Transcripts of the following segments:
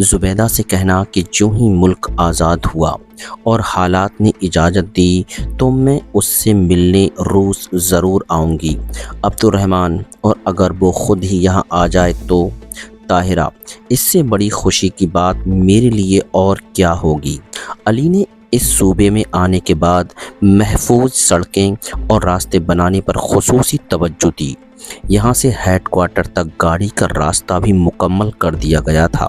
زبیدہ سے کہنا کہ جو ہی ملک آزاد ہوا اور حالات نے اجازت دی تو میں اس سے ملنے روس ضرور آؤں گی عبد الرحمن، اور اگر وہ خود ہی یہاں آ جائے تو؟ طاہرہ: اس سے بڑی خوشی کی بات میرے لیے اور کیا ہوگی؟ علی نے اس صوبے میں آنے کے بعد محفوظ سڑکیں اور راستے بنانے پر خصوصی توجہ دی۔ یہاں سے ہیڈ کوارٹر تک گاڑی کا راستہ بھی مکمل کر دیا گیا تھا۔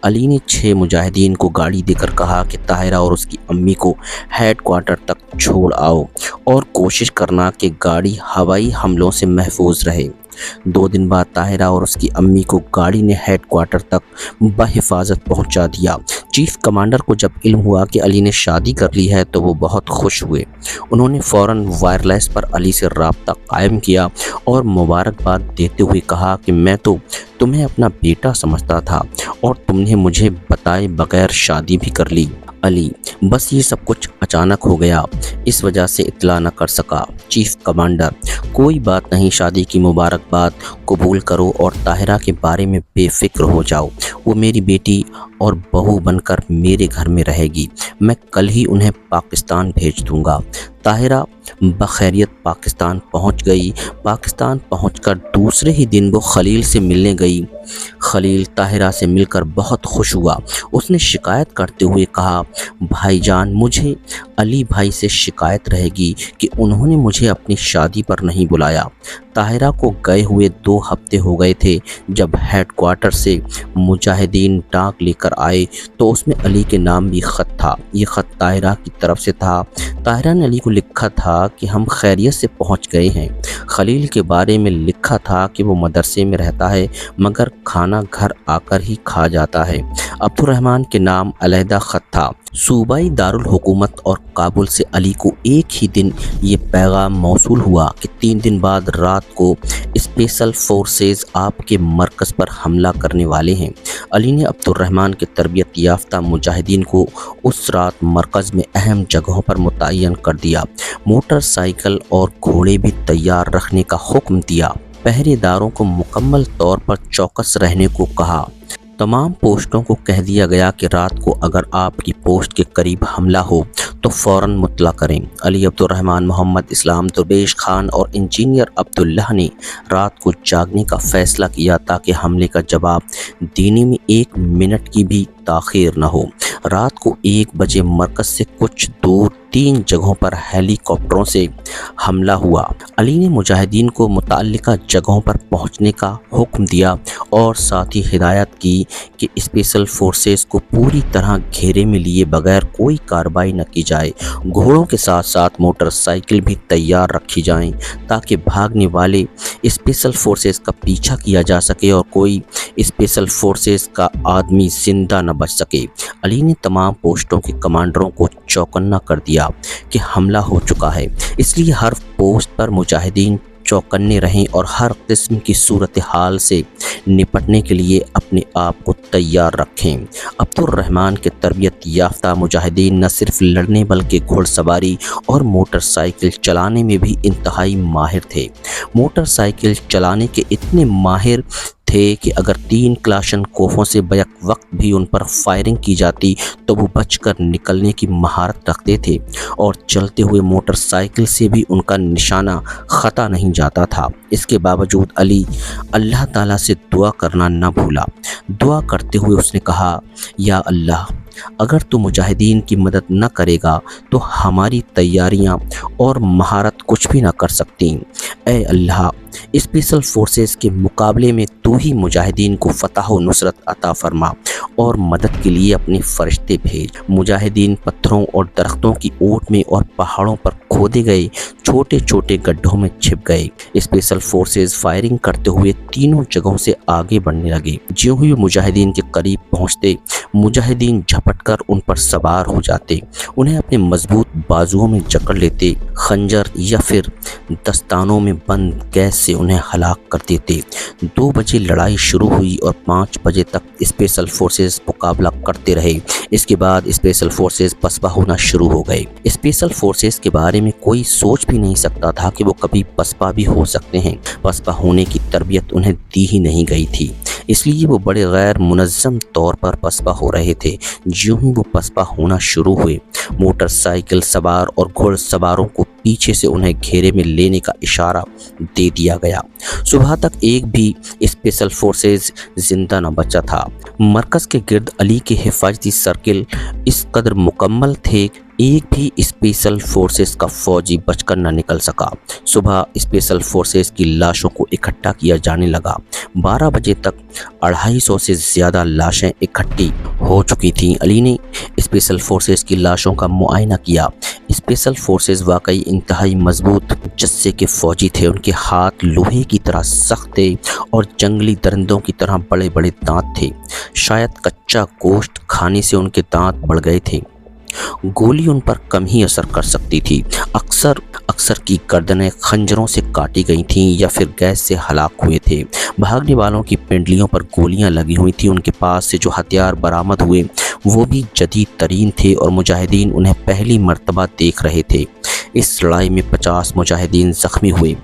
علی نے 6 مجاہدین کو گاڑی دے کر کہا کہ طاہرہ اور اس کی امی کو ہیڈ کوارٹر تک چھوڑ آؤ اور کوشش کرنا کہ گاڑی ہوائی حملوں سے محفوظ رہے۔ 2 دن بعد طاہرہ اور اس کی امی کو گاڑی نے ہیڈ کوارٹر تک بحفاظت پہنچا دیا۔ چیف کمانڈر کو جب علم ہوا کہ علی نے شادی کر لی ہے تو وہ بہت خوش ہوئے۔ انہوں نے فوراً وائرلیس پر علی سے رابطہ قائم کیا اور مبارکباد دیتے ہوئے کہا کہ میں تو تمہیں اپنا بیٹا سمجھتا تھا اور تم نے مجھے بتائے بغیر شادی بھی کر لی۔ علی: بس یہ سب کچھ اچانک ہو گیا، اس وجہ سے اطلاع نہ کر سکا۔ چیف کمانڈر: کوئی بات نہیں، شادی کی مبارکباد قبول کرو اور طاہرہ کے بارے میں بے فکر ہو جاؤ۔ وہ میری بیٹی اور بہو بن کر میرے گھر میں رہے گی۔ میں کل ہی انہیں پاکستان بھیج دوں گا۔ طاہرہ بخیریت پاکستان پہنچ گئی۔ پاکستان پہنچ کر دوسرے ہی دن وہ خلیل سے ملنے گئی۔ خلیل طاہرہ سے مل کر بہت خوش ہوا۔ اس نے شکایت کرتے ہوئے کہا: بھائی جان، مجھے علی بھائی سے شکایت رہے گی کہ انہوں نے مجھے اپنی شادی پر نہیں بلایا۔ طاہرہ کو گئے ہوئے 2 ہفتے ہو گئے تھے۔ جب ہیڈ کوارٹر سے مجاہدین ڈاک لے کر آئے تو اس میں علی کے نام بھی خط تھا۔ یہ خط طاہرہ کی طرف سے تھا۔ طاہرہ نے علی کو لکھا تھا کہ ہم خیریت سے پہنچ گئے ہیں۔ خلیل کے بارے میں لکھا تھا کہ وہ مدرسے میں رہتا ہے مگر کھانا گھر آ کر ہی کھا جاتا ہے۔ عبد الرحمن کے نام علیحدہ خط تھا۔ صوبائی دارالحکومت اور کابل سے علی کو ایک ہی دن یہ پیغام موصول ہوا کہ 3 دن بعد رات کو اسپیشل فورسز آپ کے مرکز پر حملہ کرنے والے ہیں۔ علی نے عبد الرحمن کے تربیت یافتہ مجاہدین کو اس رات مرکز میں اہم جگہوں پر متعین کر دیا۔ موٹر سائیکل اور گھوڑے بھی تیار رکھنے کا حکم دیا۔ پہرے داروں کو مکمل طور پر چوکس رہنے کو کہا۔ تمام پوسٹوں کو کہہ دیا گیا کہ رات کو اگر آپ کی پوسٹ کے قریب حملہ ہو تو فوراً مطلع کریں۔ علی، عبد الرحمن، محمد اسلام، درویش خان اور انجینئر عبداللہ نے رات کو جاگنے کا فیصلہ کیا تاکہ حملے کا جواب دینے میں 1 منٹ کی بھی تاخیر نہ ہو۔ رات کو 1 بجے مرکز سے کچھ دور 3 جگہوں پر ہیلی کاپٹروں سے حملہ ہوا۔ علی نے مجاہدین کو متعلقہ جگہوں پر پہنچنے کا حکم دیا اور ساتھ ہی ہدایت کی کہ اسپیشل فورسز کو پوری طرح گھیرے میں لیے بغیر کوئی کارروائی نہ کی جائے۔ گھوڑوں کے ساتھ ساتھ موٹر سائیکل بھی تیار رکھی جائیں تاکہ بھاگنے والے اسپیشل فورسز کا پیچھا کیا جا سکے اور کوئی اسپیشل فورسز کا آدمی زندہ نہ بچ سکے۔ علی نے تمام پوسٹوں کے کمانڈروں کو چوکنا کر دیا کہ حملہ ہو چکا ہے، اس لیے ہر پوسٹ پر مجاہدین چوکنے رہیں اور ہر قسم کی صورتحال سے نپٹنے کے لیے اپنے آپ کو تیار رکھیں۔ عبد الرحمن کے تربیت یافتہ مجاہدین نہ صرف لڑنے بلکہ گھڑ سواری اور موٹر سائیکل چلانے میں بھی انتہائی ماہر تھے۔ موٹر سائیکل چلانے کے اتنے ماہر تھے کہ اگر 3 کلاشن کوفوں سے بیک وقت بھی ان پر فائرنگ کی جاتی تو وہ بچ کر نکلنے کی مہارت رکھتے تھے، اور چلتے ہوئے موٹر سائیکل سے بھی ان کا نشانہ خطا نہیں جاتا تھا۔ اس کے باوجود علی اللہ تعالیٰ سے دعا کرنا نہ بھولا۔ دعا کرتے ہوئے اس نے کہا: یا اللہ، اگر تو مجاہدین کی مدد نہ کرے گا تو ہماری تیاریاں اور مہارت کچھ بھی نہ کر سکتی۔ اے اللہ، اسپیشل فورسز کے مقابلے میں تو ہی مجاہدین کو فتح و نصرت عطا فرما اور مدد کے لیے اپنے فرشتے بھیج۔ مجاہدین پتھروں اور درختوں کی اوٹ میں اور پہاڑوں پر کھودے گئے چھوٹے چھوٹے گڈھوں میں چھپ گئے۔ اسپیشل فورسز فائرنگ کرتے ہوئے تینوں جگہوں سے آگے بڑھنے لگے۔ جیوں ہی مجاہدین کے قریب پہنچتے، مجاہدین جھپٹ کر ان پر سوار ہو جاتے، انہیں اپنے مضبوط بازوؤں میں جکڑ لیتے، خنجر یا پھر دستانوں میں بند گیس سے انہیں ہلاک کر دیتے۔ 2 بجے لڑائی شروع ہوئی اور 5 بجے تک اسپیشل فورسز مقابلہ کرتے رہے۔ اس کے بعد اسپیشل فورسز پسپا ہونا شروع ہو گئے۔ اسپیشل فورسز کے بارے میں کوئی سوچ بھی نہیں سکتا تھا کہ وہ کبھی پسپا بھی ہو سکتے ہیں۔ پسپا ہونے کی تربیت انہیں دی ہی نہیں گئی تھی۔ اس لیے وہ بڑے غیر منظم طور پر پسپا ہو رہے تھے۔ جیوں ہی وہ پسپا ہونا شروع ہوئے، موٹر سائیکل سوار اور گھڑ سواروں کو پیچھے سے انہیں گھیرے میں لینے کا اشارہ دے دیا گیا۔ صبح تک ایک بھی اسپیشل فورسز زندہ نہ بچا تھا۔ مرکز کے گرد علی کے حفاظتی سرکل اس قدر مکمل تھے، ایک بھی اسپیشل فورسز کا فوجی بچ کر نہ نکل سکا۔ صبح اسپیشل فورسز کی لاشوں کو اکٹھا کیا جانے لگا۔ 12 بجے تک 250 سے زیادہ لاشیں اکٹھی ہو چکی تھیں۔ علی نے اسپیشل فورسز کی لاشوں کا معائنہ کیا۔ اسپیشل فورسز واقعی انتہائی مضبوط جثے کے فوجی تھے۔ ان کے ہاتھ لوہے کی طرح سخت تھے اور جنگلی درندوں کی طرح بڑے بڑے دانت تھے۔ شاید کچا گوشت کھانے سے ان کے دانت بڑھ گئے تھے۔ گولی ان پر کم ہی اثر کر سکتی تھی۔ اکثر کی گردنیں خنجروں سے کاٹی گئی تھیں یا پھر گیس سے ہلاک ہوئے تھے۔ بھاگنے والوں کی پنڈلیوں پر گولیاں لگی ہوئی تھیں۔ ان کے پاس سے جو ہتھیار برآمد ہوئے وہ بھی جدید ترین تھے اور مجاہدین انہیں پہلی مرتبہ دیکھ رہے تھے۔ اس لڑائی میں 50 مجاہدین زخمی ہوئے۔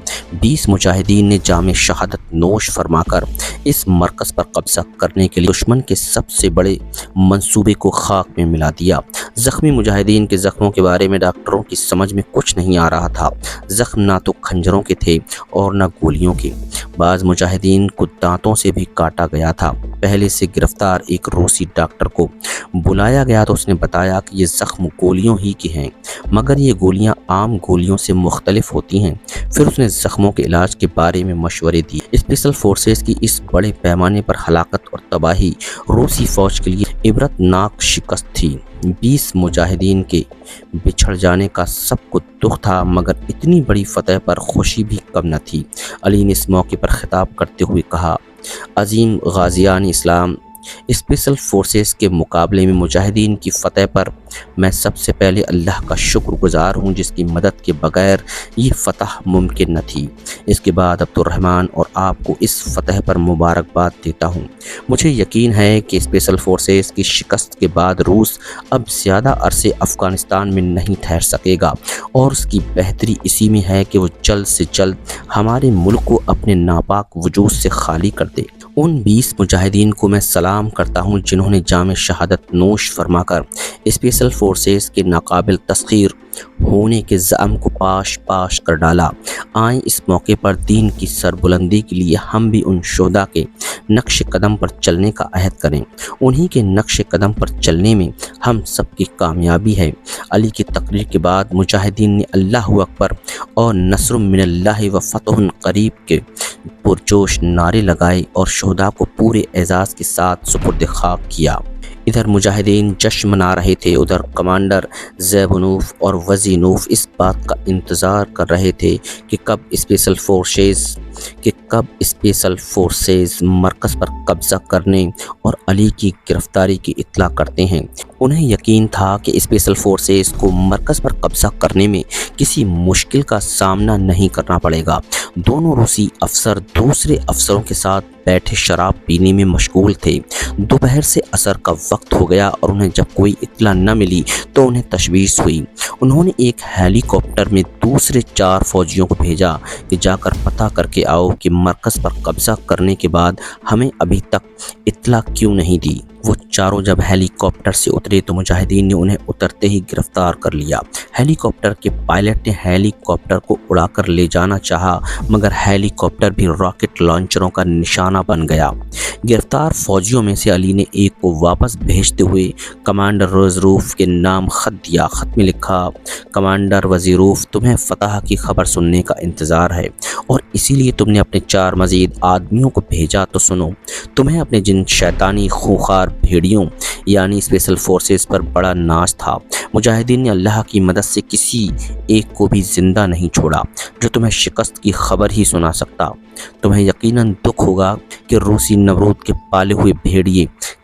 20 مجاہدین نے جام شہادت نوش فرما کر اس مرکز پر قبضہ کرنے کے لیے دشمن کے سب سے بڑے منصوبے کو خاک میں ملا دیا۔ زخمی مجاہدین کے زخموں کے بارے میں ڈاکٹروں کی سمجھ میں کچھ نہیں آ رہا تھا۔ زخم نہ تو کھنجروں کے تھے اور نہ گولیوں کے۔ بعض مجاہدین کو دانتوں سے بھی کاٹا گیا تھا۔ پہلے سے گرفتار ایک روسی ڈاکٹر کو بلایا گیا تو اس نے بتایا کہ یہ زخم گولیوں ہی کے ہیں، مگر یہ گولیاں عام گولیوں سے مختلف ہوتی ہیں۔ پھر اس نے زخموں کے علاج کے بارے میں مشورے دیے۔ اسپیشل فورسز کی اس بڑے پیمانے پر ہلاکت اور تباہی روسی فوج کے لیے عبرتناک شکست تھی۔ 20 مجاہدین کے بچھڑ جانے کا سب کو دکھ تھا، مگر اتنی بڑی فتح پر خوشی بھی کم نہ تھی۔ علی نے اس موقع پر خطاب کرتے ہوئے کہا، عظیم غازیان اسلام، اسپیشل فورسز کے مقابلے میں مجاہدین کی فتح پر میں سب سے پہلے اللہ کا شکر گزار ہوں، جس کی مدد کے بغیر یہ فتح ممکن نہ تھی۔ اس کے بعد عبد الرحمن اور آپ کو اس فتح پر مبارکباد دیتا ہوں۔ مجھے یقین ہے کہ اسپیشل فورسز کی شکست کے بعد روس اب زیادہ عرصے افغانستان میں نہیں ٹھہر سکے گا، اور اس کی بہتری اسی میں ہے کہ وہ جلد سے جلد ہمارے ملک کو اپنے ناپاک وجود سے خالی کر دے۔ ان 20 مجاہدین کو میں سلام کرتا ہوں جنہوں نے جام شہادت نوش فرما کر اسپیشل فورسز کے ناقابل تسخیر ہونے کے زعم کو پاش پاش کر ڈالا۔ آئیں اس موقع پر دین کی سربلندی کے لیے ہم بھی ان شہداء کے نقش قدم پر چلنے کا عہد کریں۔ انہی کے نقش قدم پر چلنے میں ہم سب کی کامیابی ہے۔ علی کی تقریر کے بعد مجاہدین نے اللہ اکبر اور نصر من اللہ و فتح قریب کے پرجوش نعرے لگائے اور شہداء کو پورے اعزاز کے ساتھ سپرد خاک کیا۔ ادھر مجاہدین جشن منا رہے تھے، ادھر کمانڈر زیبونوف اور وزینوف اس بات کا انتظار کر رہے تھے کہ کب اسپیشل فورسز مرکز پر قبضہ کرنے اور علی کی گرفتاری کی اطلاع کرتے ہیں۔ انہیں یقین تھا کہ اسپیشل فورسز کو مرکز پر قبضہ کرنے میں کسی مشکل کا سامنا نہیں کرنا پڑے گا۔ دونوں روسی افسر دوسرے افسروں کے ساتھ بیٹھے شراب پینے میں مشغول تھے۔ دوپہر سے عصر کا وقت ہو گیا اور انہیں جب کوئی اطلاع نہ ملی تو انہیں تشویش ہوئی۔ انہوں نے ایک ہیلی کاپٹر میں دوسرے 4 فوجیوں کو بھیجا کہ جا کر پتہ کر کے آؤ کہ مرکز پر قبضہ کرنے کے بعد ہمیں ابھی تک اطلاع کیوں نہیں دی۔ وہ چاروں جب ہیلی کاپٹر سے اترے تو مجاہدین نے انہیں اترتے ہی گرفتار کر لیا۔ ہیلی کاپٹر کے پائلٹ نے ہیلی کاپٹر کو اڑا کر لے جانا چاہا، مگر ہیلی کاپٹر بھی راکٹ لانچروں کا نشانہ بن گیا۔ گرفتار فوجیوں میں سے علی نے ایک کو واپس بھیجتے ہوئے کمانڈر روزروف کے نام خط دیا۔ خط میں لکھا، کمانڈر وزیروف، تمہیں فتح کی خبر سننے کا انتظار ہے اور اسی لیے تم نے اپنے 4 مزید آدمیوں کو بھیجا، تو سنو، تمہیں اپنے جن شیطانی خوخار بھیڑیوں یعنی اسپیشل فورسز پر بڑا ناز تھا۔ مجاہدین نے اللہ کی مدد سے کسی ایک کو بھی زندہ نہیں چھوڑا جو تمہیں شکست کی خبر ہی سنا سکتا۔ تمہیں یقیناً دکھ ہوگا کہ روسی نمرود کے پالے ہوئے بھیڑیے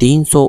300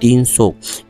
300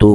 2